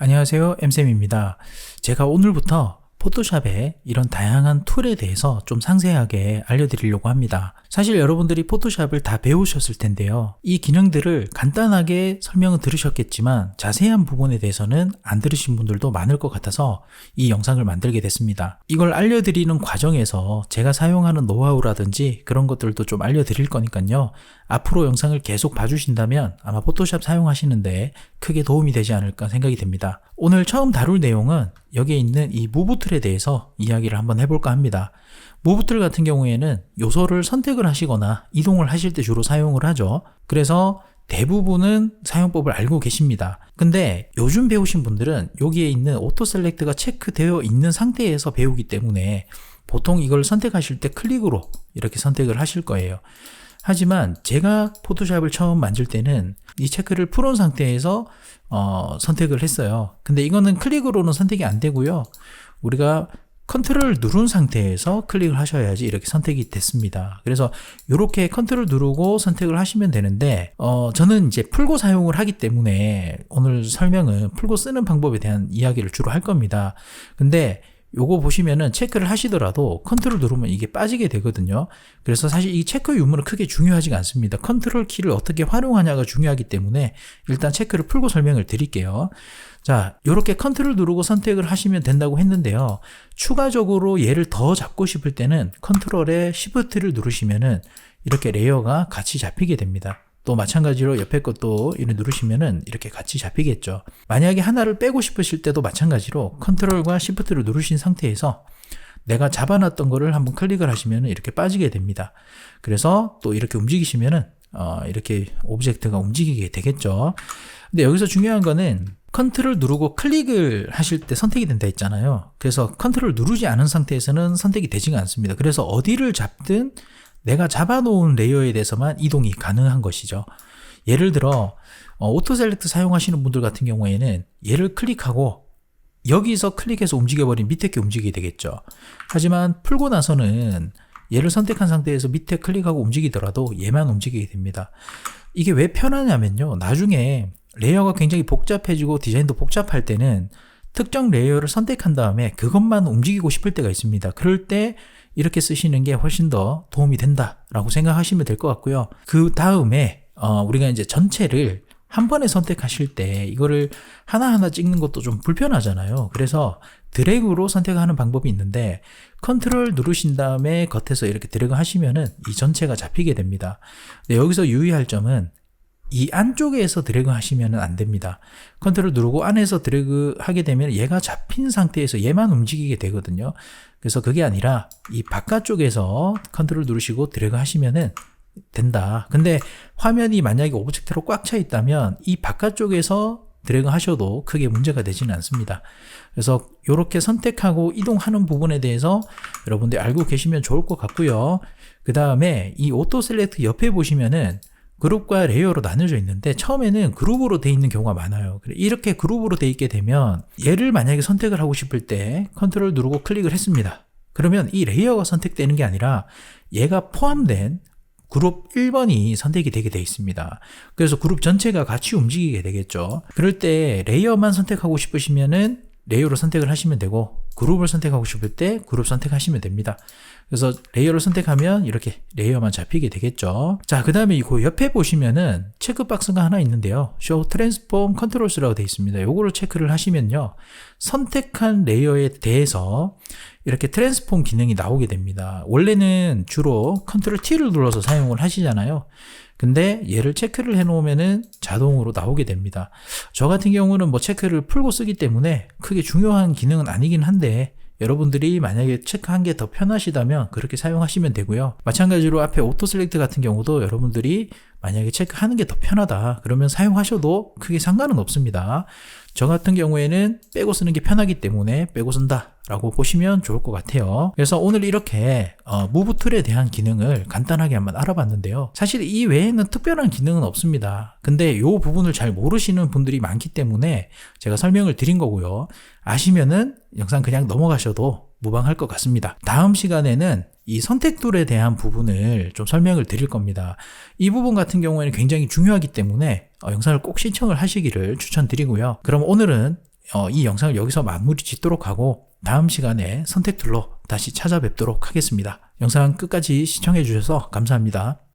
안녕하세요, 엠쌤입니다. 제가 오늘부터 포토샵의 이런 다양한 툴에 대해서 좀 상세하게 알려드리려고 합니다. 사실 여러분들이 포토샵을 다 배우셨을 텐데요. 이 기능들을 간단하게 설명은 들으셨겠지만 자세한 부분에 대해서는 안 들으신 분들도 많을 것 같아서 이 영상을 만들게 됐습니다. 이걸 알려드리는 과정에서 제가 사용하는 노하우라든지 그런 것들도 좀 알려드릴 거니까요. 앞으로 영상을 계속 봐주신다면 아마 포토샵 사용하시는데 크게 도움이 되지 않을까 생각이 됩니다. 오늘 처음 다룰 내용은 여기에 있는 이 무브 툴에 대해서 이야기를 한번 해볼까 합니다. 무브 툴 같은 경우에는 요소를 선택을 하시거나 이동을 하실 때 주로 사용을 하죠. 그래서 대부분은 사용법을 알고 계십니다. 근데 요즘 배우신 분들은 여기에 있는 오토 셀렉트가 체크되어 있는 상태에서 배우기 때문에 보통 이걸 선택하실 때 클릭으로 이렇게 선택을 하실 거예요. 하지만 제가 포토샵을 처음 만질 때는 이 체크를 풀어온 상태에서 선택을 했어요. 근데 이거는 클릭으로는 선택이 안 되고요. 우리가 컨트롤을 누른 상태에서 클릭을 하셔야지 이렇게 선택이 됐습니다. 그래서 이렇게 컨트롤 누르고 선택을 하시면 되는데 저는 이제 풀고 사용을 하기 때문에 오늘 설명은 풀고 쓰는 방법에 대한 이야기를 주로 할 겁니다. 근데 요거 보시면은 체크를 하시더라도 컨트롤 누르면 이게 빠지게 되거든요. 그래서 사실 이 체크 유무는 크게 중요하지가 않습니다. 컨트롤 키를 어떻게 활용하냐가 중요하기 때문에 일단 체크를 풀고 설명을 드릴게요. 자, 요렇게 컨트롤 누르고 선택을 하시면 된다고 했는데요. 추가적으로 얘를 더 잡고 싶을 때는 컨트롤에 시프트를 누르시면은 이렇게 레이어가 같이 잡히게 됩니다. 또 마찬가지로 옆에 것도 이렇게 누르시면은 이렇게 같이 잡히겠죠. 만약에 하나를 빼고 싶으실 때도 마찬가지로 컨트롤과 시프트를 누르신 상태에서 내가 잡아놨던 거를 한번 클릭을 하시면 이렇게 빠지게 됩니다. 그래서 또 이렇게 움직이시면은 이렇게 오브젝트가 움직이게 되겠죠. 근데 여기서 중요한 거는 컨트롤 누르고 클릭을 하실 때 선택이 된다 했잖아요. 그래서 컨트롤 누르지 않은 상태에서는 선택이 되지가 않습니다. 그래서 어디를 잡든 내가 잡아놓은 레이어에 대해서만 이동이 가능한 것이죠. 예를 들어 오토 셀렉트 사용하시는 분들 같은 경우에는 얘를 클릭하고 여기서 클릭해서 움직여버린 밑에 게 움직이게 되겠죠. 하지만 풀고 나서는 얘를 선택한 상태에서 밑에 클릭하고 움직이더라도 얘만 움직이게 됩니다. 이게 왜 편하냐면요. 나중에 레이어가 굉장히 복잡해지고 디자인도 복잡할 때는 특정 레이어를 선택한 다음에 그것만 움직이고 싶을 때가 있습니다. 그럴 때 이렇게 쓰시는 게 훨씬 더 도움이 된다라고 생각하시면 될 것 같고요. 그 다음에 우리가 이제 전체를 한 번에 선택하실 때 이거를 하나하나 찍는 것도 좀 불편하잖아요. 그래서 드래그로 선택하는 방법이 있는데 컨트롤 누르신 다음에 겉에서 이렇게 드래그 하시면은 이 전체가 잡히게 됩니다. 근데 여기서 유의할 점은 이 안쪽에서 드래그 하시면 안 됩니다. 컨트롤 누르고 안에서 드래그 하게 되면 얘가 잡힌 상태에서 얘만 움직이게 되거든요. 그래서 그게 아니라 이 바깥쪽에서 컨트롤 누르시고 드래그 하시면은 된다. 근데 화면이 만약에 오브젝트로 꽉 차 있다면 이 바깥쪽에서 드래그 하셔도 크게 문제가 되지는 않습니다. 그래서 이렇게 선택하고 이동하는 부분에 대해서 여러분들 알고 계시면 좋을 것 같고요. 그 다음에 이 오토 셀렉트 옆에 보시면은 그룹과 레이어로 나눠져 있는데 처음에는 그룹으로 돼 있는 경우가 많아요. 이렇게 그룹으로 돼 있게 되면 얘를 만약에 선택을 하고 싶을 때 컨트롤 누르고 클릭을 했습니다. 그러면 이 레이어가 선택되는 게 아니라 얘가 포함된 그룹 1번이 선택이 되게 돼 있습니다. 그래서 그룹 전체가 같이 움직이게 되겠죠. 그럴 때 레이어만 선택하고 싶으시면은 레이어로 선택을 하시면 되고 그룹을 선택하고 싶을 때 그룹 선택하시면 됩니다. 그래서 레이어를 선택하면 이렇게 레이어만 잡히게 되겠죠. 자, 그 다음에 그 옆에 보시면은 체크박스가 하나 있는데요. Show Transform Controls라고 되어 있습니다. 요거를 체크를 하시면요. 선택한 레이어에 대해서 이렇게 트랜스폼 기능이 나오게 됩니다. 원래는 주로 컨트롤 T를 눌러서 사용을 하시잖아요. 근데 얘를 체크를 해 놓으면은 자동으로 나오게 됩니다. 저 같은 경우는 뭐 체크를 풀고 쓰기 때문에 크게 중요한 기능은 아니긴 한데 여러분들이 만약에 체크한 게 더 편하시다면 그렇게 사용하시면 되고요. 마찬가지로 앞에 오토 셀렉트 같은 경우도 여러분들이 만약에 체크하는 게 더 편하다 그러면 사용하셔도 크게 상관은 없습니다. 저 같은 경우에는 빼고 쓰는 게 편하기 때문에 빼고 쓴다 라고 보시면 좋을 것 같아요. 그래서 오늘 이렇게 무브 툴에 대한 기능을 간단하게 한번 알아봤는데요. 사실 이 외에는 특별한 기능은 없습니다. 근데 이 부분을 잘 모르시는 분들이 많기 때문에 제가 설명을 드린 거고요. 아시면은 영상 그냥 넘어가셔도 무방할 것 같습니다. 다음 시간에는 이 선택 툴에 대한 부분을 좀 설명을 드릴 겁니다. 이 부분 같은 경우에는 굉장히 중요하기 때문에 영상을 꼭 시청을 하시기를 추천드리고요. 그럼 오늘은 이 영상을 여기서 마무리 짓도록 하고 다음 시간에 선택 툴로 다시 찾아뵙도록 하겠습니다. 영상 끝까지 시청해 주셔서 감사합니다.